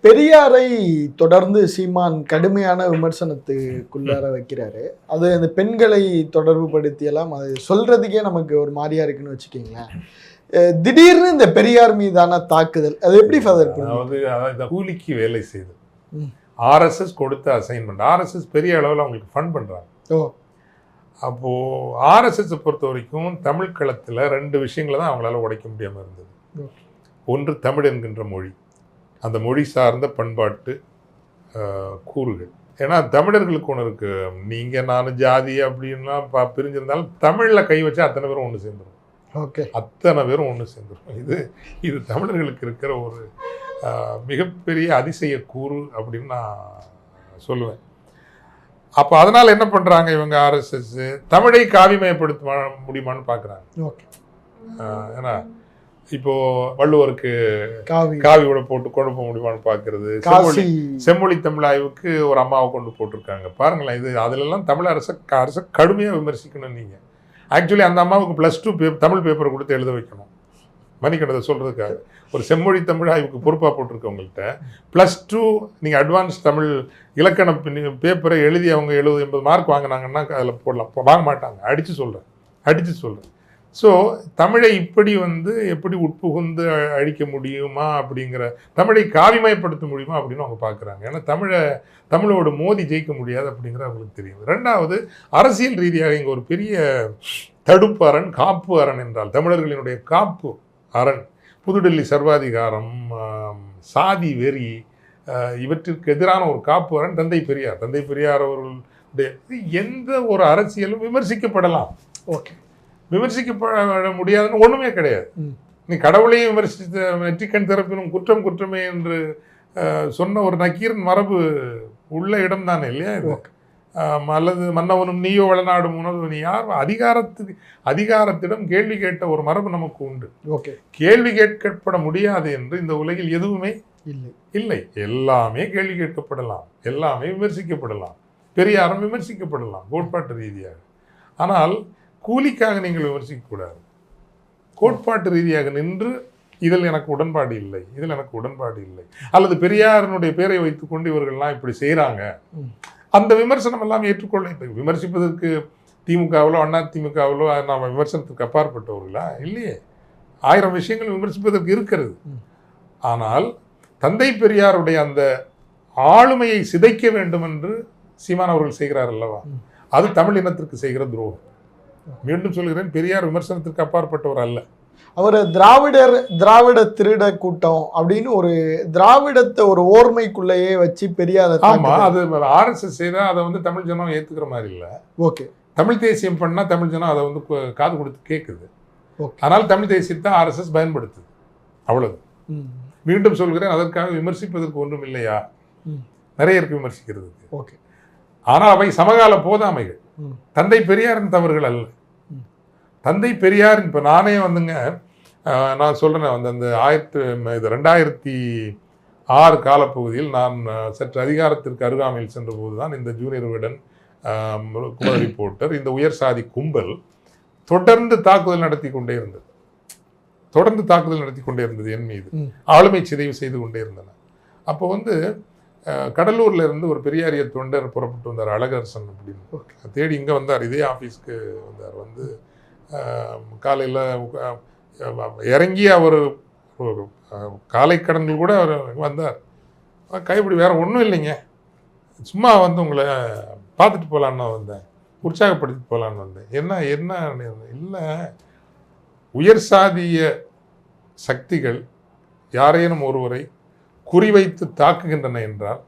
பெரியாரை தொடர்ந்து சீமான் கடுமையான விமர்சனத்துக்குள்ளார வைக்கிறாரு. அது அந்த பெண்களை தொடர்பு படுத்தியெல்லாம் அது சொல்றதுக்கே நமக்கு ஒரு மாதிரியா இருக்குன்னு வச்சுக்கோங்களேன். திடீர்னு இந்த பெரியார் மீதான தாக்குதல் அது எப்படி ஃபாதர்? அதாவது கூலிக்கு வேலை செய்து ஆர்எஸ்எஸ் கொடுத்த அசைன்மெண்ட். ஆர்எஸ்எஸ் பெரிய அளவில் அவங்களுக்கு ஃபண்ட் பண்ணுறாங்க. அப்போது ஆர்எஸ்எஸை பொறுத்த வரைக்கும் தமிழ் களத்தில் 2 விஷயங்களை தான் அவங்களால உடைக்க முடியாமல் இருந்தது. ஒன்று தமிழ் என்கின்ற மொழி, அந்த மொழி சார்ந்த பண்பாட்டு கூறுகள். ஏன்னா தமிழர்களுக்கு ஒன்று இருக்கு, நீங்கள் நான் ஜாதி அப்படின்லாம் பிரிஞ்சிருந்தாலும் தமிழில் கை வச்சா அத்தனை பேரும் ஒன்று சேர்ந்துடும். அத்தனை பேரும் ஒன்று சேர்ந்துடும். இது தமிழர்களுக்கு இருக்கிற ஒரு மிகப்பெரிய அதிசய கூறு அப்படின்னு நான் சொல்லுவேன். அப்போ அதனால் என்ன பண்ணுறாங்க இவங்க ஆர்எஸ்எஸ், தமிழை காவிமயப்படுத்த முடியுமான்னு பார்க்குறாங்க. ஏன்னா இப்போது வள்ளுவருக்கு காவியோட போட்டு கொண்டு போக முடியுமான்னு பார்க்கறது. செம்மொழி தமிழ் ஆய்வுக்கு ஒரு அம்மாவை கொண்டு போட்டிருக்காங்க பாருங்களேன். இது அதிலெல்லாம் தமிழ் அரசை கடுமையாக விமர்சிக்கணும். நீங்கள் ஆக்சுவலி அந்த அம்மாவுக்கு +2 தமிழ் பேப்பரை கொடுத்து எழுத வைக்கணும். மணிக்கணதை சொல்கிறதுக்காக ஒரு செம்மொழி தமிழ் ஆய்வுக்கு பொறுப்பாக போட்டிருக்கவங்கள்ட்ட +2 நீங்கள் அட்வான்ஸ் தமிழ் இலக்கண பேப்பரை எழுதி அவங்க 70-80 மார்க் வாங்கினாங்கன்னா அதில் போடலாம். வாங்க மாட்டாங்க. அடித்து சொல்கிறேன். ஸோ தமிழை இப்படி எப்படி உட்புகுந்து அழிக்க முடியுமா அப்படிங்கிற, தமிழை காவிமயப்படுத்த முடியுமா அப்படின்னு அவங்க பார்க்குறாங்க. ஏன்னா தமிழோட மோதி ஜெயிக்க முடியாது அப்படிங்கிற அவங்களுக்கு தெரியும். 2வது, அரசியல் ரீதியாக இங்கே ஒரு பெரிய தடுப்பு அரண், காப்பு அரண் என்றால் தமிழர்களினுடைய காப்பு அரண், புதுடெல்லி சர்வாதிகாரம், சாதி வெறி, இவற்றிற்கு எதிரான ஒரு காப்பு அரண் தந்தை பெரியார் அவர்களுடைய எந்த ஒரு அரசியலும் விமர்சிக்கப்படலாம். விமர்சிக்கப்பட முடியாதுன்னு ஒன்றுமே கிடையாது. நீ கடவுளையும் விமர்சித்த நெற்றிக்கண் திறப்பினும் குற்றமே என்று சொன்ன ஒரு நக்கீரன் மரபு உள்ள இடம் தானே இல்லையா இது? அல்லது மன்னவனும் நீயோ வளநாடும் உணவு நீ யார்? அதிகாரத்திடம் கேள்வி கேட்ட ஒரு மரபு நமக்கு உண்டு. கேள்வி கேட்கப்பட முடியாது என்று இந்த உலகில் எதுவுமே இல்லை. எல்லாமே கேள்வி கேட்கப்படலாம், எல்லாமே விமர்சிக்கப்படலாம். பெரியாரும் விமர்சிக்கப்படலாம் கோட்பாட்டு ரீதியாக. ஆனால் கூலிக்காக நீங்கள் விமர்சிக்கக்கூடாது. கோட்பாட்டு ரீதியாக நின்று இதில் எனக்கு உடன்பாடு இல்லை, அல்லது பெரியாரினுடைய பேரை வைத்துக்கொண்டு இவர்கள்லாம் இப்படி செய்கிறாங்க, அந்த விமர்சனம் எல்லாம் ஏற்றுக்கொள்ள. இப்போ விமர்சிப்பதற்கு திமுகவிலோ அதிமுகவிலோ நாம் விமர்சனத்துக்கு அப்பாற்பட்டவர்களா? இல்லையே. 1000 விஷயங்கள் விமர்சிப்பதற்கு இருக்கிறது. ஆனால் தந்தை பெரியாருடைய அந்த ஆளுமையை சிதைக்க வேண்டும் என்று சீமான் அவர்கள் செய்கிறார் அல்லவா, அது தமிழ் இனத்திற்கு செய்கிற துரோகம். மீண்டும் சொல்கிறேன், பெரியார் விமர்சனத்திற்கு அப்பாற்பட்டவர் அல்ல. அவர் திராவிட திருட கூட்டம் அப்படின்னு ஒரு திராவிடத்தை ஒரு ஓர்மைக்குள்ளேயே வச்சு பெரியார். ஆமா, அது ஆர்எஸ்எஸ் செய்தா அதை தமிழ் ஜனம் ஏத்துக்கிற மாதிரி இல்லை. தமிழ் தேசியம் பண்ணா தமிழ் ஜனம் அதை காது கொடுத்து கேட்குது. ஆனால் தமிழ் தேசியத்தை ஆர்எஸ்எஸ் பயன்படுத்துது, அவ்வளவு. மீண்டும் சொல்கிறேன், அதற்காக விமர்சிப்பதற்கு ஒன்றும் இல்லையா? நிறைய இருக்கு விமர்சிக்கிறதுக்கு. ஆனால் அவை சமகால போதாமைகள், தந்தை பெரியாரின் தவறுகள் அல்ல. தந்தை பெரியாரின், இப்போ நானே நான் சொல்கிறேன், அந்த 2006 காலப்பகுதியில் நான் சற்று அதிகாரத்திற்கு அருகாமையில் சென்ற போது தான் இந்த ஜூனியர் விகடன், குமரி ரிப்போர்ட்டர், இந்த உயர் சாதி கும்பல் தொடர்ந்து தாக்குதல் நடத்தி கொண்டே இருந்தது என் மீது. ஆளுமை சிதைவு செய்து கொண்டே இருந்தன. அப்போ கடலூர்ல இருந்து ஒரு பெரியாரிய தொண்டர் புறப்பட்டு வந்தார், அழகரசன் அப்படின்னு. தேடி இங்கே வந்தார், இதே ஆஃபீஸ்க்கு வந்தார். காலையில் இறங்கி அவர் காலை கடன்கள் கூட அவர் வந்தார். கைப்பிடி வேற ஒன்றும் இல்லைங்க, சும்மா உங்களை பார்த்துட்டு போகலான்னு வந்தேன், உற்சாகப்படுத்திட்டு போகலான்னு வந்தேன். என்ன இல்லை, உயர் சாதிய சக்திகள் யாரேனும் ஒருவரை குறிவைத்து தாக்குகின்றன என்றால்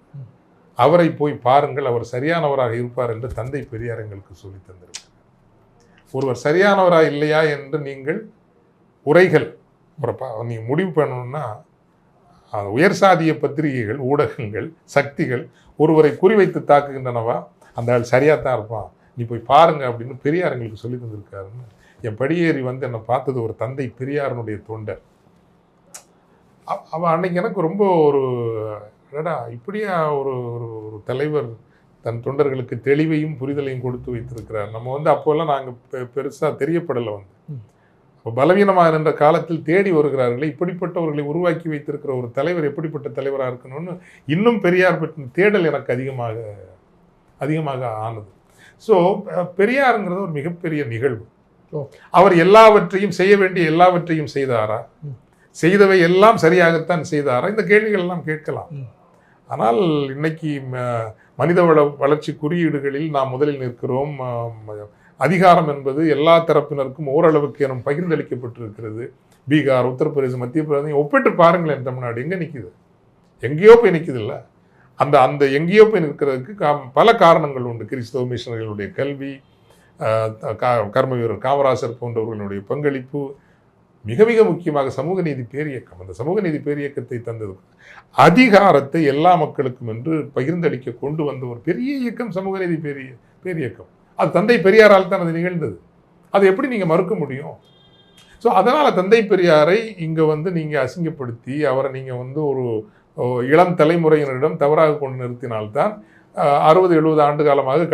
அவரை போய் பாருங்கள், அவர் சரியானவராக இருப்பார் என்று தந்தை பெரியார் எங்களுக்கு சொல்லி தந்திருக்கிறார். ஒருவர் சரியானவராக இல்லையா என்று நீங்கள் உரைகள் நீங்கள் முடிவு பண்ணணும்னா, உயர் சாதிய பத்திரிகைகள், ஊடகங்கள், சக்திகள் ஒருவரை குறிவைத்து தாக்குகின்றனவா, அந்த ஆள் சரியாக தான் இருப்பான், நீ போய் பாருங்க அப்படின்னு பெரியார் எங்களுக்கு சொல்லி தந்திருக்காருன்னு. என் படியேறி என்னை பார்த்தது ஒரு தந்தை பெரியாரனுடைய தொண்டர். அவன் அன்னைக்கு எனக்கு ரொம்ப இப்படியா ஒரு தலைவர் தன் தொண்டர்களுக்கு தெளிவையும் புரிதலையும் கொடுத்து வைத்திருக்கிறார். நம்ம அப்போல்லாம் நாங்கள் பெருசாக தெரியப்படலை. பலவீனமாக நின்ற காலத்தில் தேடி வருகிறார்களே, இப்படிப்பட்டவர்களை உருவாக்கி வைத்திருக்கிற ஒரு தலைவர் எப்படிப்பட்ட தலைவராக இருக்கணும்னு இன்னும் பெரியார் பற்றின தேடல் எனக்கு அதிகமாக ஆனது. ஸோ பெரியாருங்கிறது ஒரு மிகப்பெரிய நிகழ்வு. அவர் எல்லாவற்றையும் செய்ய வேண்டிய எல்லாவற்றையும் செய்தாரா, செய்தவை எல்லாம் சரியாகத்தான் செய்தாரா, இந்த கேள்விகள் எல்லாம் கேட்கலாம். ஆனால் இன்னைக்கு மனித வளர்ச்சி குறியீடுகளில் நாம் முதலில் நிற்கிறோம். அதிகாரம் என்பது எல்லா தரப்பினருக்கும் ஓரளவுக்கு என பகிர்ந்தளிக்கப்பட்டிருக்கிறது. பீகார், உத்தரப்பிரதேசம், மத்திய பிரதேசம் ஒப்பிட்டு பாருங்களேன். தமிழ்நாடு எங்கே நிற்குது? எங்கேயோ போய் நிற்குது இல்லை. அந்த எங்கேயோ போய் நிற்கிறதுக்கு பல காரணங்கள் உண்டு. கிறிஸ்தவ மிஷனர்களுடைய கல்வி, கர்ம வீரர் காமராசர் போன்றவர்களுடைய பங்களிப்பு, மிக மிக முக்கியமாக சமூக நீதி பேரியக்கம். அந்த சமூக நீதி பேரியக்கத்தை தந்தது அதிகாரத்தை எல்லா மக்களுக்கும் என்று பகிர்ந்தளிக்க கொண்டு வந்த ஒரு பெரிய இயக்கம் சமூக நீதி பேரியக்கம். அது தந்தை பெரியாரால் தான் அது நிகழ்ந்தது. அதை எப்படி நீங்கள் மறுக்க முடியும்? ஸோ அதனால் தந்தை பெரியாரை இங்கே நீங்கள் அசிங்கப்படுத்தி அவரை நீங்கள் ஒரு இளம் தலைமுறையினரிடம் தவறாக கொண்டு நிறுத்தினால்தான் 60-70 ஆண்டு காலமாக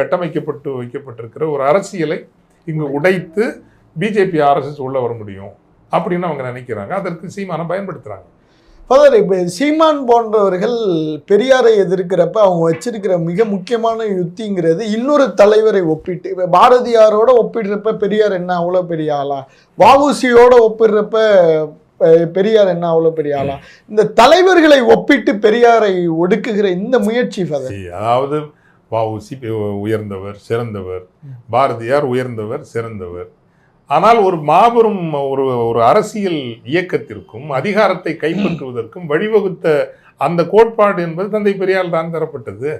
வைக்கப்பட்டிருக்கிற ஒரு அரசியலை இங்கு உடைத்து பிஜேபி RSS உள்ள வர முடியும் அப்படின்னு அவங்க நினைக்கிறாங்க. அதற்கு சீமானை பயன்படுத்துகிறாங்க. ஃபாதர், இப்போ சீமான் போன்றவர்கள் பெரியாரை எதிர்க்கிறப்ப அவங்க வச்சிருக்கிற மிக முக்கியமான யுத்திங்கிறது இன்னொரு தலைவரை ஒப்பிட்டு, இப்போ பாரதியாரோட ஒப்பிடுறப்ப பெரியார் என்ன அவ்வளோ பெரிய ஆளா, வஉசியோட ஒப்பிடுறப்ப பெரியார் என்ன அவ்வளோ பெரிய ஆளா, இந்த தலைவர்களை ஒப்பிட்டு பெரியாரை ஒடுக்குகிற இந்த முயற்சி ஃபாதர். அதாவது வஉசி உயர்ந்தவர், சிறந்தவர், பாரதியார் உயர்ந்தவர், சிறந்தவர். ஆனால் ஒரு மாபெரும் ஒரு அரசியல் இயக்கத்திற்கும் அதிகாரத்தை கைப்பற்றுவதற்கும் வழிவகுத்த அந்த கோட்பாடு என்பது தந்தை பெரியார் தான் தரப்பட்டது.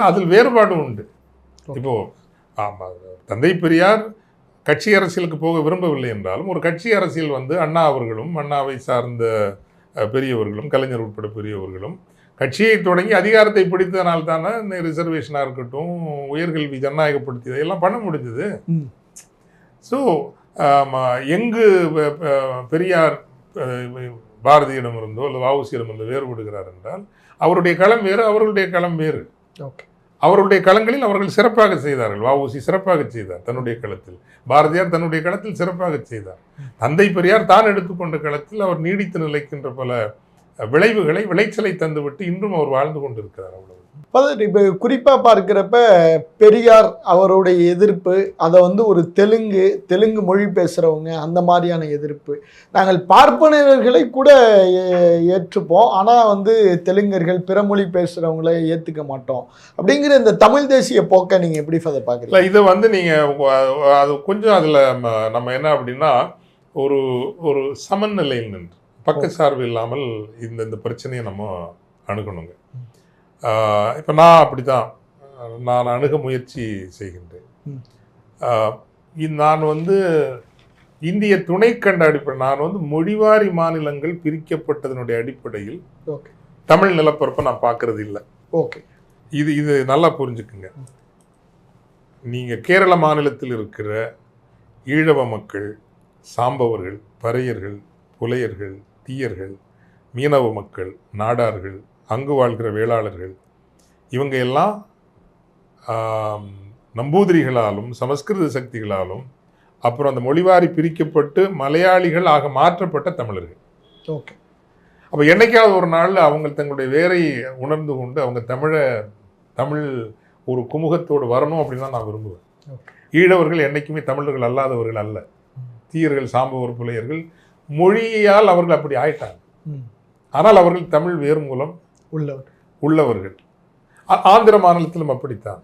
அதில் வேறுபாடு உண்டு. இப்போ தந்தை பெரியார் கட்சி அரசியலுக்கு போக விரும்பவில்லை என்றாலும் ஒரு கட்சி அரசியல் அண்ணா அவர்களும் அண்ணாவை சார்ந்த பெரியவர்களும் கலைஞர் உட்பட பெரியவர்களும் கட்சியை தொடங்கி அதிகாரத்தை பிடித்ததனால் தானே இந்த ரிசர்வேஷனாக இருக்கட்டும், உயர்கல்வி ஜனநாயகப்படுத்தியதை எல்லாம் பண்ண முடிஞ்சது. ஸோ எங்கு பெரியார் பாரதியிடமிருந்தோ அல்லது வஉசியிடமிருந்தோ வேறுபடுகிறார் என்றால் அவருடைய களம் வேறு, அவர்களுடைய களம் வேறு. அவருடைய களங்களில் அவர்கள் சிறப்பாக செய்தார்கள். வஉசி சிறப்பாக செய்தார் தன்னுடைய களத்தில், பாரதியார் தன்னுடைய களத்தில் சிறப்பாக செய்தார். தந்தை பெரியார் தான் எடுத்துக்கொண்ட களத்தில் அவர் நீடித்து நிலைக்கின்ற பல விளைச்சலை தந்துவிட்டு இன்றும் அவர் வாழ்ந்து கொண்டிருக்கிறார். அவ்வளவு. இப்போ குறிப்பாக பார்க்கிறப்ப பெரியார் அவருடைய எதிர்ப்பு அதை ஒரு தெலுங்கு மொழி பேசுகிறவங்க அந்த மாதிரியான எதிர்ப்பு, நாங்கள் பார்ப்பனர்களை கூட ஏற்றுப்போம், ஆனால் தெலுங்கர்கள் பிற மொழி பேசுகிறவங்கள ஏற்றுக்க மாட்டோம் அப்படிங்கிற இந்த தமிழ் தேசிய போக்கை நீங்கள் எப்படி அதை பார்க்குறீங்க? இதை நீங்கள் அது கொஞ்சம் அதில் நம்ம என்ன அப்படின்னா ஒரு சமநிலையில் நின்று பக்கச்சார்பு இல்லாமல் இந்த பிரச்சனையை நம்ம அணுகணுங்க. இப்போ நான் அப்படித்தான் நான் அணுக முயற்சி செய்கின்றேன். நான் இந்திய துணைக்கண்ட அடிப்படை, நான் மொழிவாரி மாநிலங்கள் பிரிக்கப்பட்டதனுடைய அடிப்படையில் தமிழ் நிலப்பரப்பை நான் பார்க்கறது இல்லை. ஓகே, இது நல்லா புரிஞ்சுக்குங்க. நீங்கள் கேரள மாநிலத்தில் இருக்கிற ஈழவ மக்கள், சாம்பவர்கள், பறையர்கள், புலையர்கள், தீயர்கள், மீனவ மக்கள், நாடார்கள், அங்கு வாழ்கிற வேளாளர்கள், இவங்க எல்லாம் நம்பூதிரிகளாலும் சமஸ்கிருத சக்திகளாலும் அப்புறம் அந்த மொழிவாரி பிரிக்கப்பட்டு மலையாளிகள் ஆக மாற்றப்பட்ட தமிழர்கள். ஓகே, அப்போ என்னைக்காவது ஒரு நாள் அவங்க தங்களுடைய வேரை உணர்ந்து கொண்டு அவங்க தமிழ் ஒரு குமுகத்தோடு வரணும் அப்படின்னு தான் நான் விரும்புவேன். ஈழவர்கள் என்றைக்குமே தமிழர்கள் அல்லாதவர்கள் அல்ல. தீயர்கள், சாம்பவர், புலையர்கள் மொழியால் அவர்கள் அப்படி ஆயிட்டாங்க. ஆனால் அவர்கள் தமிழ் வேறு மூலம் உள்ளவர்கள். ஆந்திர மாநிலத்திலும் அப்படித்தான்,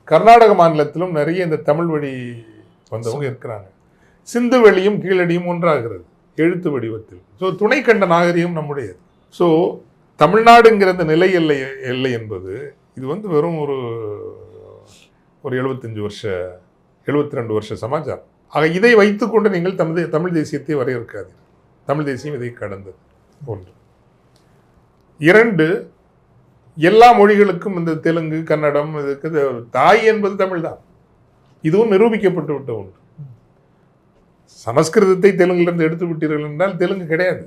கர்நாடக மாநிலத்திலும் நிறைய இந்த தமிழ் வழி வந்தவங்க இருக்கிறாங்க. சிந்து வெளியும் கீழடியும் ஒன்றாகிறது எழுத்து வடிவத்தில். ஸோ துணை கண்ட நாகரிகம் நம்முடையது. ஸோ தமிழ்நாடுங்கிற இந்த நிலை எல்லை என்பது இது வெறும் ஒரு 72 வருஷ சமாச்சாரம். ஆக இதை வைத்துக்கொண்டு நீங்கள் தமிழ் தேசியத்தை வரையறுக்காது. தமிழ் தேசியம் இதை கடந்தது. 1. 2, எல்லா மொழிகளுக்கும் இந்த தெலுங்கு, கன்னடம் இதுக்கு தாய் என்பது தமிழ் தான். இதுவும் நிரூபிக்கப்பட்டு விட்ட ஒன்று. சமஸ்கிருதத்தை தெலுங்கிலிருந்து எடுத்து விட்டீர்கள் என்றால் தெலுங்கு கிடையாது.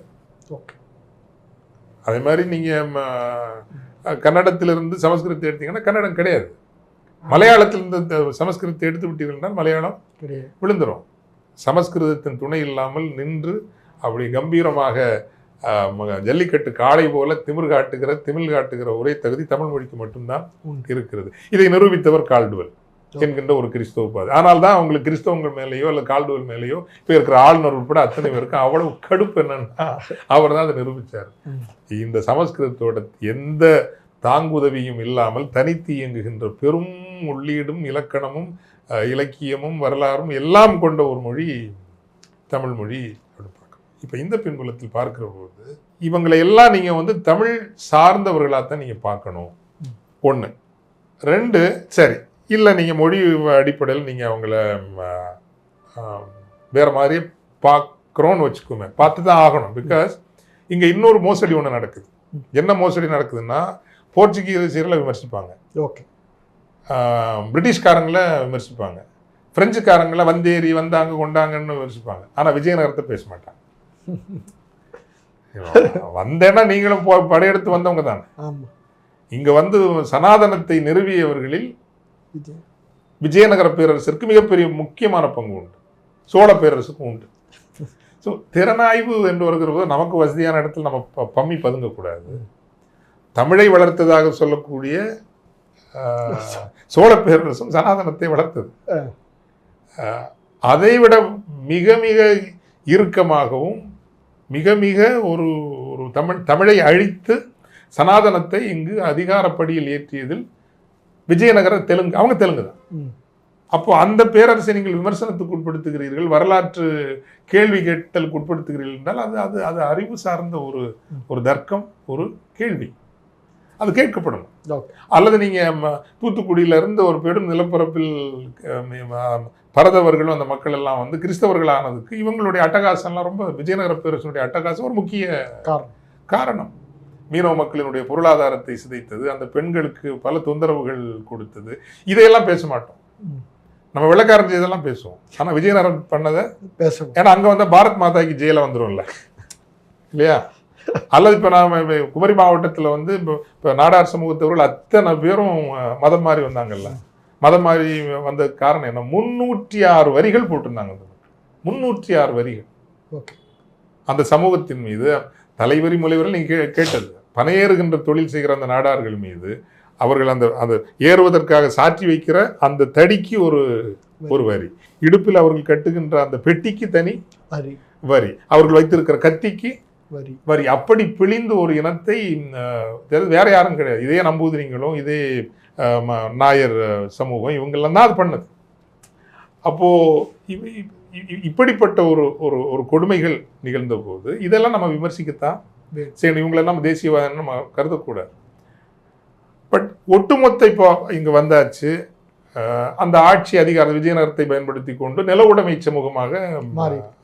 அதே மாதிரி நீங்கள் கன்னடத்திலிருந்து சமஸ்கிருதத்தை எடுத்தீங்கன்னா கன்னடம் கிடையாது. மலையாளத்திலிருந்து சமஸ்கிருதத்தை எடுத்து விட்டீர்கள் என்றால் மலையாளம் விழுந்துடும். சமஸ்கிருதத்தின் துணை இல்லாமல் நின்று அப்படி கம்பீரமாக ஜல்லிக்கட்டு காளை போல திமிழ் காட்டுகிற ஒரே தகுதி தமிழ் மொழிக்கு மட்டும்தான் இருக்கிறது. இதை நிரூபித்தவர் கால்டுவெல் என்கின்ற ஒரு கிறிஸ்தவ பாதை. ஆனால் தான் அவங்களுக்கு கிறிஸ்தவங்கள் மேலேயோ அல்ல கால்டுவெல் மேலேயோ இப்போ இருக்கிற ஆளுநர் உட்பட அத்தனை பேருக்கும் அவ்வளவு கடுப்பு என்னன்னா அவர் தான் அதை நிரூபித்தார். இந்த சமஸ்கிருதத்தோட எந்த தாங்குதவியும் இல்லாமல் தனித்து இயங்குகின்ற பெரும் உள்ளீடும் இலக்கணமும் இலக்கியமும் வரலாறும் எல்லாம் கொண்ட ஒரு மொழி தமிழ் மொழி. இப்போ இந்த பின்புலத்தில் பார்க்கிற போது இவங்களை எல்லாம் நீங்கள் வந்து தமிழ் சார்ந்தவர்களாகத்தான் நீங்கள் பார்க்கணும். 1. 2, சரி இல்லை நீங்கள் மொழி அடிப்படையில் நீங்கள் அவங்கள வேறு மாதிரி பார்க்குறோன்னு வச்சுக்கோமே, பார்த்து தான் ஆகணும். பிகாஸ் இங்கே இன்னொரு மோசடி ஒன்று நடக்குது. என்ன மோசடி நடக்குதுன்னா, போர்ச்சுகீசியர்களை விமர்சிப்பாங்க, ஓகே, பிரிட்டிஷ்காரங்களை விமர்சிப்பாங்க, பிரெஞ்சுக்காரங்களை வந்தேறி வந்தாங்க கொண்டாங்கன்னு விமர்சிப்பாங்க. ஆனால் விஜயநகரத்தை பேச மாட்டாங்க. வந்தேன்னா நீங்களும் படையெடுத்து வந்தவங்க தானே. இங்க வந்து சனாதனத்தை நிறுவியவர்களில் விஜயநகர பேரரசிற்கு மிகப்பெரிய முக்கியமான பங்கு உண்டு, சோழ பேரரசுக்கும் உண்டு. ஸோ திறனாய்வு என்று வருகிற போது நமக்கு வசதியான இடத்துல நம்ம பம்மி பதுங்கக்கூடாது. தமிழை வளர்த்ததாக சொல்லக்கூடிய சோழ பேரரசும் சனாதனத்தை வளர்த்தது. அதைவிட மிக மிக இறுக்கமாகவும் மிக மிக ஒரு தமிழை அழித்து சனாதனத்தை இங்கு அதிகாரப்படியில் ஏற்றியதில் விஜயநகர தெலுங்கு, அவங்க தெலுங்கு தான். அப்போ அந்த பேரரசை நீங்கள் விமர்சனத்துக்கு உட்படுத்துகிறீர்கள், வரலாற்று கேள்வி கேட்டலுக்கு உட்படுத்துகிறீர்கள் என்றால் அது அது அது அறிவு சார்ந்த ஒரு தர்க்கம், ஒரு கேள்வி, அது கேட்கப்படணும். அல்லது நீங்கள் தூத்துக்குடியிலிருந்து ஒரு பெரும் நிலப்பரப்பில் பரதவர்களும் அந்த மக்கள் எல்லாம் வந்து கிறிஸ்தவர்கள் ஆனதுக்கு இவங்களுடைய அட்டகாசம்லாம் ரொம்ப விஜயநகர பேரரசனுடைய அட்டகாசம் ஒரு முக்கிய காரணம். மீனவ மக்களினுடைய பொருளாதாரத்தை சிதைத்தது, அந்த பெண்களுக்கு பல தொந்தரவுகள் கொடுத்தது, இதையெல்லாம் பேச மாட்டோம். நம்ம வெள்ளக்காரன் செய்தெல்லாம் பேசுவோம், ஆனால் விஜயநகரம் பண்ணதை பேசுவோம். ஏன்னா அங்கே வந்து பாரத் மாதாக்கு ஜெயில வந்துடும்ல இல்லையா? அல்லது இப்போ நாம் குமரி மாவட்டத்தில் வந்து இப்போ நாடார் சமூகத்தவர்கள் அத்தனை பேரும் மதம் மாறி வந்தாங்கல்ல. மதம் மாறி வந்த காரணம் என்ன? 306 வரிகள் போட்டிருந்தாங்க. 306 வரிகள். ஓகே, அந்த சமூகத்தின் மீது தலைவரி முலைவரில் நீங்கள் கேட்டது, பனையேறுகின்ற தொழில் செய்கிற அந்த நாடார்கள் மீது அவர்கள் அந்த ஏறுவதற்காக சாற்றி வைக்கிற அந்த தடிக்கு ஒரு வரி, இடுப்பில் அவர்கள் கட்டுகின்ற அந்த பெட்டிக்கு தனி வரி, அவர்கள் வைத்திருக்கிற கத்திக்கு வரி, அப்படி பிழிந்து ஒரு இனத்தை வேற யாரும் கிடையாது. இதே நம்பூதிரிங்களும் இதே நாயர் சமூகம் இவங்கெல்லாம் தான் அது பண்ணது. அப்போ இப்படிப்பட்ட ஒரு கொடுமைகள் நிகழ்ந்த போது இதெல்லாம் நம்ம விமர்சிக்கத்தான் சரி, இவங்களெல்லாம் நம்ம தேசியவாதம் நம்ம கருதக்கூடாது. பட் ஒட்டுமொத்த இப்போ இங்க வந்தாச்சு, அந்த ஆட்சி அதிகார விஜயநகரத்தை பயன்படுத்தி கொண்டு நில உடைமை சமூகமாக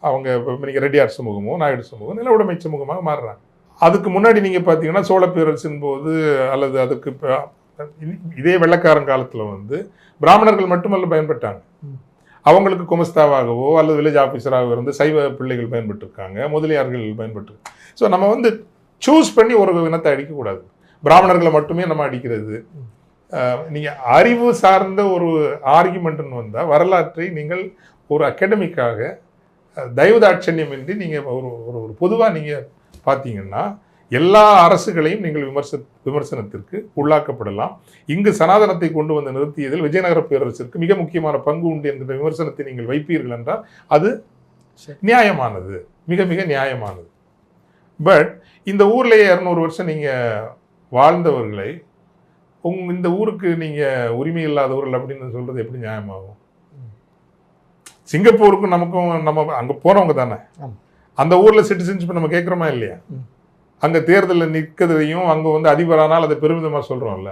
அவங்க நீங்க ரெட்டியார் சமூகமோ நாயுடு சமூகம் நில உடைமை சமூகமாக மாறுறாங்க. அதுக்கு முன்னாடி நீங்க பாத்தீங்கன்னா சோழ பேரரசின் போது அல்லது அதுக்கு இதே வெள்ளக்காரன் காலத்துல வந்து பிராமணர்கள் மட்டுமல்ல பயன்பட்டாங்க, அவங்களுக்கு குமஸ்தாவாகவோ அல்லது வில்லேஜ் ஆஃபீஸராக இருந்து சைவ பிள்ளைகள் பயன்பட்டு இருக்காங்க, முதலியார்கள் பயன்பட்டு. ஸோ நம்ம வந்து சூஸ் பண்ணி ஒரு இனத்தை அடிக்கக்கூடாது, பிராமணர்களை மட்டுமே நம்ம அடிக்கிறது. நீங்கள் அறிவு சார்ந்த ஒரு ஆர்குமெண்ட்னு வந்தால் வரலாற்றை நீங்கள் ஒரு அகாடமிக்காக தயவுதாட்சண்யமின்றி நீங்கள் ஒரு பொதுவாக நீங்கள் பார்த்தீங்கன்னா எல்லா அரசுகளையும் நீங்கள் விமர்சனத்திற்கு உள்ளாக்கப்படலாம். இங்கு சனாதனத்தை கொண்டு வந்து நிறுத்தியதில் விஜயநகர பேரரசிற்கு மிக முக்கியமான பங்கு உண்டு என்கிற விமர்சனத்தை நீங்கள் வைப்பீர்கள் என்றால் அது நியாயமானது, மிக மிக நியாயமானது. பட் இந்த ஊர்லேயே 200 வருஷம் நீங்கள் வாழ்ந்தவர்களை இந்த ஊருக்கு நீங்கள் உரிமை இல்லாதவர்கள் அப்படின்னு சொல்கிறது எப்படி நியாயமாகும்? சிங்கப்பூருக்கும் நமக்கும் நம்ம அங்கே போனவங்க தானே, அந்த ஊரில் சிட்டிசன்ஷிப் நம்ம கேட்குறோமா இல்லையா? அங்கே தேர்தலில் நிற்கிறதையும் அங்கே வந்து அதிபரானால் அதை பெருமிதமாக சொல்கிறோம்ல,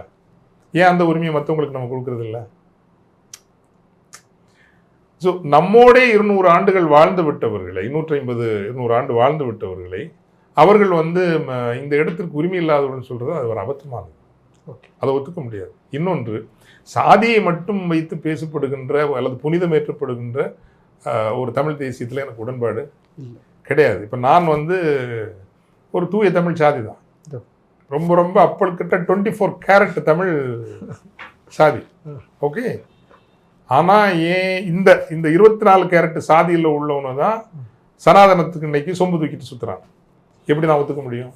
ஏன் அந்த உரிமையை மற்றவங்களுக்கு நம்ம கொடுக்கறது இல்லை? ஸோ நம்மோடே 200 ஆண்டுகள் வாழ்ந்து விட்டவர்களை, 150-200 ஆண்டு வாழ்ந்து விட்டவர்களை அவர்கள் வந்து இந்த இடத்திற்கு உரிமை இல்லாதவர்கள் சொல்கிறது அது ஒரு அபத்தமானது. அதை ஒத்துக்க முடியாது. இன்னொன்று, சாதியை மட்டும் வைத்து பேசப்படுகின்ற அல்லது புனிதமேற்றப்படுகின்ற ஒரு தமிழ் தேசியத்தில் எனக்கு உடன்பாடு கிடையாது. இப்போ நான் வந்து ஒரு தூய தமிழ் சாதி தான், ரொம்ப ரொம்ப அப்பல் கிட்ட 24 கேரட் தமிழ் சாதி. ஓகே, ஆனால் ஏன் இந்த இந்த 24 கேரட் சாதியில் உள்ளவனு தான் சனாதனத்துக்கு இன்னைக்கு சொம்பு தூக்கிட்டு சுற்றுறான். எப்படி நான் ஒத்துக்க முடியும்?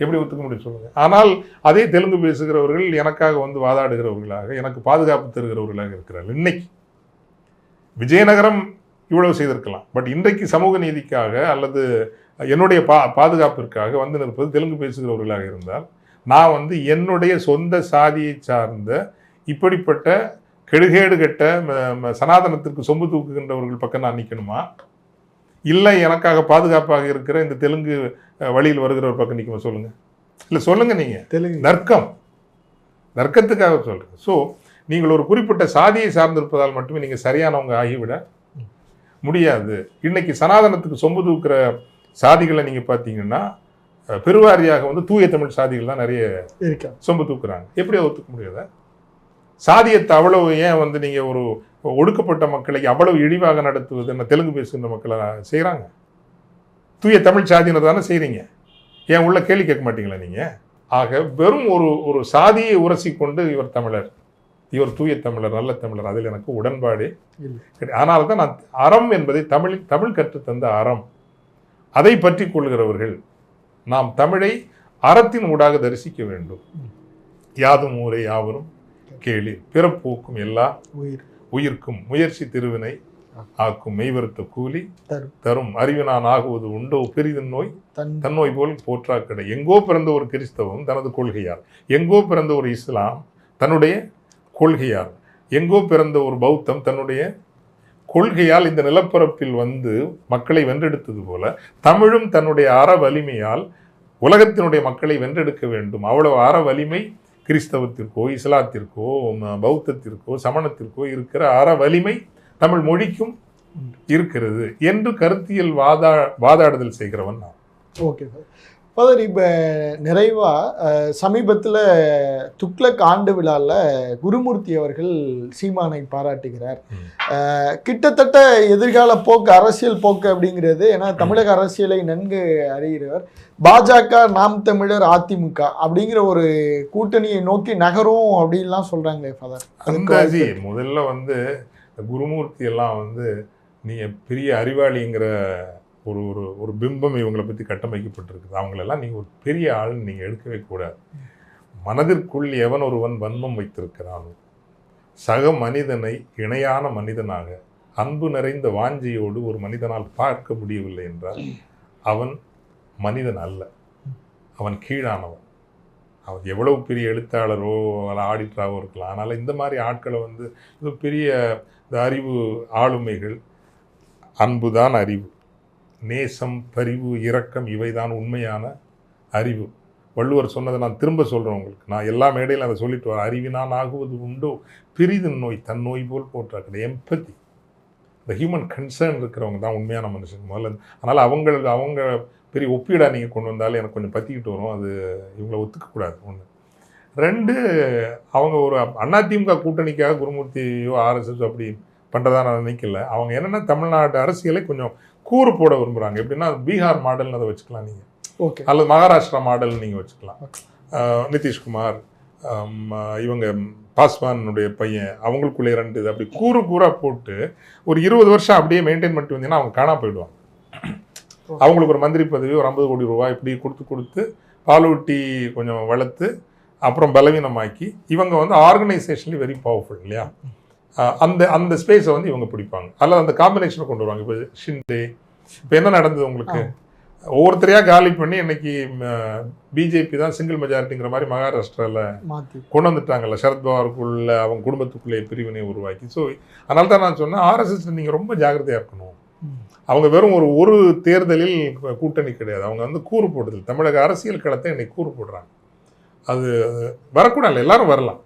எப்படி ஒத்துக்க முடியும் சொல்லுங்க? ஆனால் அதே தெலுங்கு பேசுகிறவர்கள் எனக்காக வந்து வாதாடுகிறவர்களாக, எனக்கு பாதுகாப்பு தருகிறவர்களாக இருக்கிறார்கள். இன்னைக்கு விஜயநகரம் இவ்வளவு செய்திருக்கலாம், பட் இன்றைக்கு சமூக நீதிக்காக அல்லது என்னுடைய பாதுகாப்பிற்காக வந்து நிற்பது தெலுங்கு பேசுகிறவர்களாக இருந்தால், நான் வந்து என்னுடைய சொந்த சாதியை சார்ந்த இப்படிப்பட்ட கெடுகேடு கெட்ட சனாதனத்திற்கு சொம்பு தூக்குகின்றவர்கள் பக்கம் நான் நிற்கணுமா? இல்லை எனக்காக பாதுகாப்பாக இருக்கிற இந்த தெலுங்கு வழியில் வருகிறவர் பக்கம் நிற்குமா? சொல்லுங்க. இல்லை சொல்லுங்க. நீங்கள் தர்க்கத்துக்காக சொல்றேன். ஸோ நீங்கள் ஒரு குறிப்பிட்ட சாதியை சார்ந்திருப்பதால் மட்டுமே நீங்கள் சரியானவங்க ஆகிவிட முடியாது. இன்னைக்கு சனாதனத்துக்கு சொம்பு தூக்குற சாதிகளை நீங்கள் பார்த்தீங்கன்னா பெருவாரியாக வந்து தூய தமிழ் சாதிகள் தான் நிறைய சொம்பு தூக்குறாங்க. எப்படி ஒத்துக்க முடியாத? சாதியத்தை அவ்வளவு ஏன் வந்து நீங்கள் ஒரு ஒடுக்கப்பட்ட மக்களை அவ்வளவு இழிவாக நடத்துவது என்ன தெலுங்கு பேசுகின்ற மக்களை செய்கிறாங்க? தூய தமிழ் சாதியினர் தானே செய்கிறீங்க. ஏன் உள்ள கேள்வி கேட்க மாட்டீங்களா நீங்கள்? ஆக வெறும் ஒரு சாதியை உரசி கொண்டு இவர் தமிழர், இவர் தூய தமிழர், நல்ல தமிழர், அதில் எனக்கு உடன்பாடே இல்லை. ஆனால் தான் நான் அறம் என்பதை தமிழ் கற்றுத்தந்த அறம், அதை பற்றி கொள்கிறவர்கள் நாம் தமிழை அறத்தின் ஊடாக தரிசிக்க வேண்டும். யாதும் ஊரே யாவரும் கேளி, பிறப்போக்கும் எல்லா உயிர்க்கும் முயற்சி திருவினை ஆக்கும் மெய்வருத்த கூலி தரும் அறிவினான் ஆகுவது உண்டோ பெரிதன் நோய் தன்னோய் போல் போற்றாக்கடை. எங்கோ பிறந்த ஒரு கிறிஸ்தவம் தனது கொள்கையால், எங்கோ பிறந்த ஒரு இஸ்லாம் தன்னுடைய கொள்கையால், எங்கோ பிறந்த ஒரு பௌத்தம் தன்னுடைய கொள்கையால் இந்த நிலப்பரப்பில் வந்து மக்களை வென்றெடுத்தது போல தமிழும் தன்னுடைய அற வலிமையால் உலகத்தினுடைய மக்களை வென்றெடுக்க வேண்டும். அவ்வளவு அற வலிமை கிறிஸ்தவத்திற்கோ இஸ்லாத்திற்கோ பௌத்தத்திற்கோ சமணத்திற்கோ இருக்கிற அற வலிமை தமிழ் மொழிக்கும் இருக்கிறது என்று கருத்தியல் வாதாடுதல் செய்கிறவன் நான். Okay sir. ஃபாதர், இப்போ நிறைவாக சமீபத்தில் துக்ளக் ஆண்டு விழாவில் குருமூர்த்தி அவர்கள் சீமானை பாராட்டுகிறார். கிட்டத்தட்ட எதிர்கால போக்கு, அரசியல் போக்கு அப்படிங்கிறது, ஏன்னா தமிழக அரசியலை நன்கு அறிகிறவர், பாஜக, நாம் தமிழர், அதிமுக அப்படிங்கிற ஒரு கூட்டணியை நோக்கி நகரும் அப்படின்லாம் சொல்கிறாங்களே ஃபாதர். அதுக்காக முதல்ல வந்து குருமூர்த்தி எல்லாம் வந்து நீங்கள் பெரிய அறிவாளிங்கிற ஒரு ஒரு ஒரு பிம்பம் இவங்களை பற்றி கட்டமைக்கப்பட்டிருக்குது. அவங்களெல்லாம் நீங்கள் ஒரு பெரிய ஆள்னு நீங்கள் எடுக்கவே கூடாது. மனதிற்குள் எவன் ஒருவன் வன்மம் வைத்திருக்கிறானோ, சக மனிதனை இணையான மனிதனாக அன்பு நிறைந்த வாஞ்சையோடு ஒரு மனிதனால் பார்க்க முடியவில்லை என்றால் அவன் மனிதன் அல்ல, அவன் கீழானவன். அவன் எவ்வளவு பெரிய எழுத்தாளரோ அல்ல ஆடிட்டராகவோ இருக்கலாம். அதனால் இந்த மாதிரி ஆட்களை வந்து இது பெரிய இந்த அறிவு ஆளுமைகள், அன்புதான் அறிவு, நேசம், பரிவு, இரக்கம் இவைதான் உண்மையான அறிவு. வள்ளுவர் சொன்னதை நான் திரும்ப சொல்கிறேன் உங்களுக்கு. நான் எல்லா மேடையிலும் அதை சொல்லிட்டு வரேன். அறிவினான் ஆகுவது உண்டோ பெரிது நோய் தன் நோய் போல் போற்றாக்குது. எம்பத்தி, இந்த ஹியூமன் கன்சர்ன் இருக்கிறவங்க தான் உண்மையான மனுஷன் முதல்ல. அதனால் அவங்க பெரிய ஒப்பீடாக நீங்கள் கொண்டு வந்தாலும் எனக்கு கொஞ்சம் பற்றிக்கிட்டு வரும். அது இவங்களை ஒத்துக்கக்கூடாது. ஒன்று. ரெண்டு, அவங்க ஒரு அதிமுக கூட்டணிக்காக குருமூர்த்தியோ ஆர்எஸ்எஸ் அப்படி பண்ணுறதா நான் நினைக்கல. அவங்க என்னென்னா தமிழ்நாட்டு அரசியலை கொஞ்சம் கூறு போட விரும்புகிறாங்க. எப்படின்னா பீகார் மாடல்னு அதை வச்சுக்கலாம் நீங்கள், ஓகே, அல்லது மகாராஷ்டிரா மாடல் நீங்கள் வச்சுக்கலாம். நிதிஷ்குமார், இவங்க பாஸ்வானுடைய பையன், அவங்களுக்குள்ளே ரெண்டு அப்படி கூறாக போட்டு ஒரு 20 வருஷம் அப்படியே மெயின்டைன் பண்ணிட்டு வந்தீங்கன்னா அவங்க காணா போயிடுவாங்க. அவங்களுக்கு ஒரு மந்திரி பதவி, ஒரு 50 கோடி ரூபாய் இப்படி கொடுத்து பாலூட்டி கொஞ்சம் வளர்த்து அப்புறம் பலவீனமாக்கி இவங்க வந்து ஆர்கனைசேஷன்லி வெரி பவர்ஃபுல் இல்லையா? அந்த ஸ்பேஸை வந்து இவங்க பிடிப்பாங்க, அல்லது அந்த காம்பினேஷனை கொண்டு வருவாங்க. இப்போ ஷிண்டே, இப்போ என்ன நடந்தது உங்களுக்கு? ஒவ்வொருத்தரையாக காலி பண்ணி இன்னைக்கு பிஜேபி தான் சிங்கிள் மெஜாரிட்டிங்கிற மாதிரி மகாராஷ்டிராவில் கொண்டு வந்துட்டாங்கல்ல, சரத்பவாருக்குள்ள அவங்க குடும்பத்துக்குள்ளே பிரிவினை உருவாக்கி. ஸோ அதனால தான் நான் சொன்னேன், ஆர்எஸ்எஸ் நீங்கள் ரொம்ப ஜாக்கிரதையாக இருக்கணும். அவங்க வெறும் ஒரு தேர்தலில் கூட்டணி கிடையாது, அவங்க வந்து கூறு போடுதல். தமிழக அரசியல் களத்தை இன்னைக்கு கூறு போடுறாங்க. அது வரக்கூடாது. எல்லாரும் வரலாம்,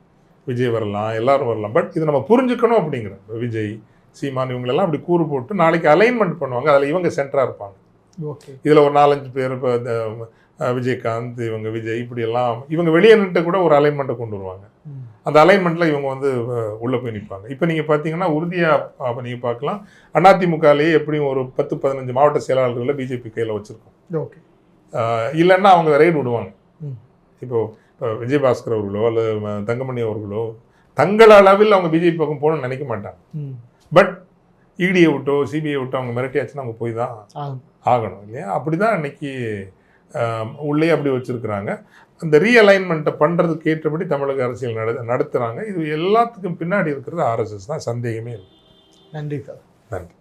விஜய் வரலாம், எல்லாரும் வரலாம். பட் இதை நம்ம புரிஞ்சுக்கணும் அப்படிங்கிற விஜய், சீமான் இவங்களெல்லாம் அப்படி கூறு போட்டு நாளைக்கு அலைன்மெண்ட் பண்ணுவாங்க. அதில் இவங்க சென்டராக இருப்பாங்க. ஓகே, இதில் ஒரு 4-5 பேர், இப்போ விஜயகாந்த், இவங்க விஜய், இப்படியெல்லாம் இவங்க வெளியே நின்று கூட ஒரு அலைன்மெண்ட்டை கொண்டு வருவாங்க. அந்த அலைன்மெண்ட்டில் இவங்க வந்து உள்ளே போய் நிற்பாங்க. இப்போ நீங்கள் பார்த்தீங்கன்னா உறுதியாக நீங்கள் பார்க்கலாம், அதிமுகலேயே எப்படியும் ஒரு 10-15 மாவட்ட செயலாளர்களை பிஜேபி கையில் வச்சுருக்கோம். ஓகே, இல்லைன்னா அவங்க ரைடு விடுவாங்க. இப்போ விஜயபாஸ்கர் அவர்களோ அல்லது தங்கமணி அவர்களோ தங்கள் அளவில் அவங்க பிஜேபி பக்கம் போகணும்னு நினைக்க மாட்டாங்க. பட் இடியை விட்டோ சிபிஐ விட்டோ அவங்க மிரட்டியாச்சுன்னா அவங்க போய் தான் ஆகணும் இல்லையா? அப்படி தான் இன்னைக்கு உள்ளே அப்படி வச்சுருக்குறாங்க. அந்த ரீஅலைன்மெண்ட்டை பண்ணுறதுக்கு ஏற்றபடி தமிழக அரசியல் நடத்துகிறாங்க. இது எல்லாத்துக்கும் பின்னாடி இருக்கிறது ஆர்எஸ்எஸ் தான், சந்தேகமே இல்லை. நன்றி சார். நன்றி.